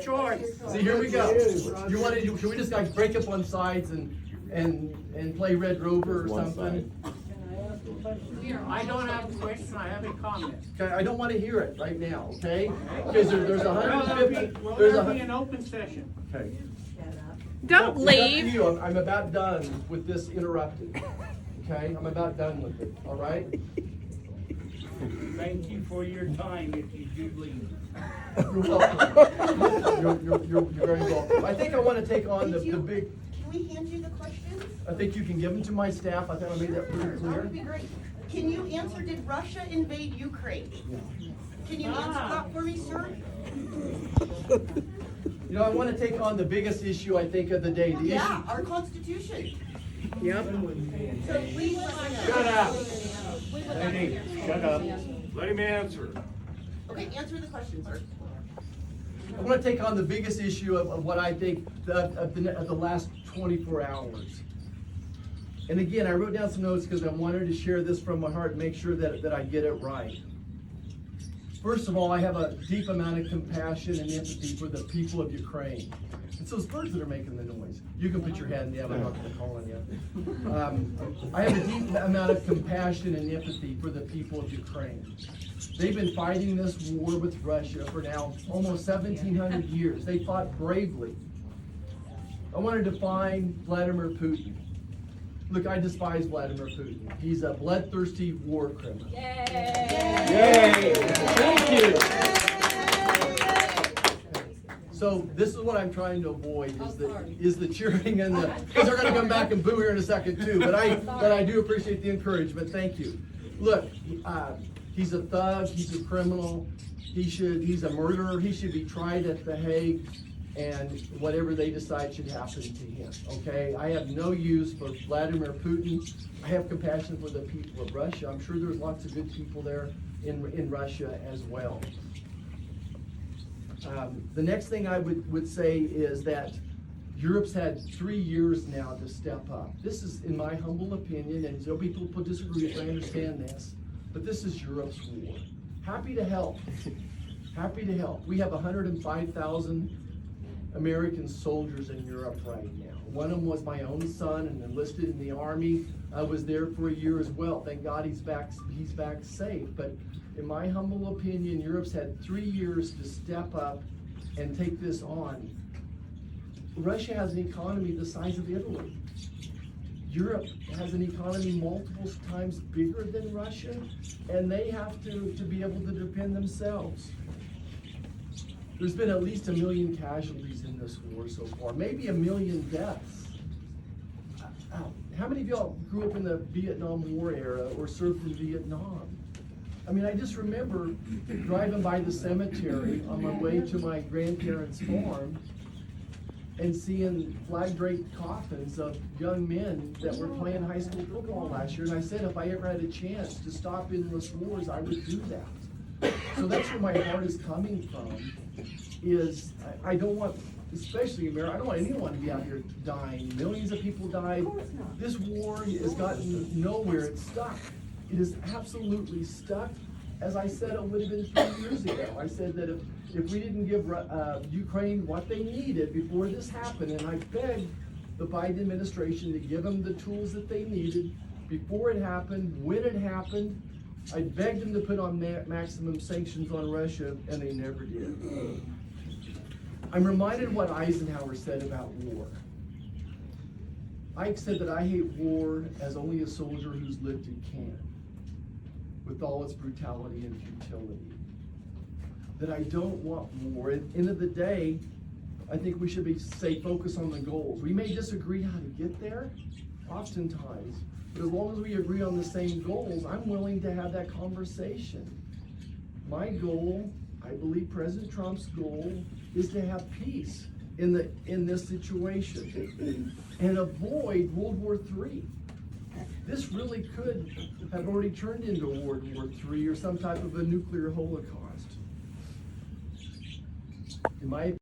choice. See, here we go. You want to? Can we just like break up on sides and play Red Rover or something? I don't have a question, I have a comment. Okay, I don't want to hear it right now. Okay? Because there's 150. Will There's there be an open session? Okay. Don't It's up to leave. you. I'm about done with this interrupted. Okay? I'm about done with it. All right? Thank you for your time if you do leave. You're welcome. You're very welcome. I think I want to take on the big. Can we hand you the questions? I think you can give them to my staff. I think I made that pretty That clear. would be great. Can you answer, did Russia invade Ukraine? Can you answer that for me, sir? You know, I want to take on the biggest issue I think of the day. The Yeah, issue. our Constitution. Yep. So please let me know. Shut up. Lady, shut up. Let him answer. Okay, answer the question, sir. I want to take on the biggest issue of what I think of the last 24 hours. And again, I wrote down some notes because I wanted to share this from my heart and make sure that I get it right. First of all, I have a deep amount of compassion and empathy for the people of Ukraine. It's those birds that are making the noise. You can put your hand down, I'm not going to call on you. I have a deep amount of compassion and empathy for the people of Ukraine. They've been fighting this war with Russia for now almost 1,700 years. They fought bravely. I want to define Vladimir Putin. Look, I despise Vladimir Putin. He's a bloodthirsty war criminal. Yay! Thank you. So this is what I'm trying to avoid is the cheering and the, because they're going to come back and boo here in a second too. But I do appreciate the encouragement. Thank you. Look, he's a thug. He's a criminal. He's a murderer. He should be tried at The Hague, and whatever they decide should happen to him. Okay? I have no use for Vladimir Putin. I have compassion for the people of Russia. I'm sure there's lots of good people there in Russia as well. The next thing I would say is that Europe's had 3 years now to step up. This is, in my humble opinion, and some people will disagree with me, I understand this, but this is Europe's war. Happy to help. Happy to help. We have 105,000 American soldiers in Europe right now. One of them was my own son and enlisted in the Army. I was there for a year as well. Thank God he's back safe. But in my humble opinion, Europe's had 3 years to step up and take this on. Russia has an economy the size of Italy. Europe has an economy multiple times bigger than Russia, and they have to be able to defend themselves. There's been at least 1 million casualties in this war so far, maybe 1 million deaths. How many of y'all grew up in the Vietnam War era or served in Vietnam? I mean, I just remember driving by the cemetery on my way to my grandparents' farm and seeing flag-draped coffins of young men that were playing high school football last year. And I said if I ever had a chance to stop endless wars, I would do that. So that's where my heart is coming from, is I don't want, especially America, I don't want anyone to be out here dying. Millions of people died. This war has gotten nowhere. It's stuck. It is absolutely stuck. As I said, it would have been 3 years ago. I said that if we didn't give Ukraine what they needed before this happened, and I begged the Biden administration to give them the tools that they needed before it happened, when it happened, I begged them to put on maximum sanctions on Russia, and they never did. I'm reminded what Eisenhower said about war. Ike said that I hate war as only a soldier who's lived it can, with all its brutality and futility. That I don't want war. At the end of the day, I think we should stay focused on the goals. We may disagree how to get there, oftentimes, but as long as we agree on the same goals, I'm willing to have that conversation. My goal, I believe President Trump's goal, is to have peace in this situation and avoid World War III. This really could have already turned into World War III or some type of a nuclear holocaust. In my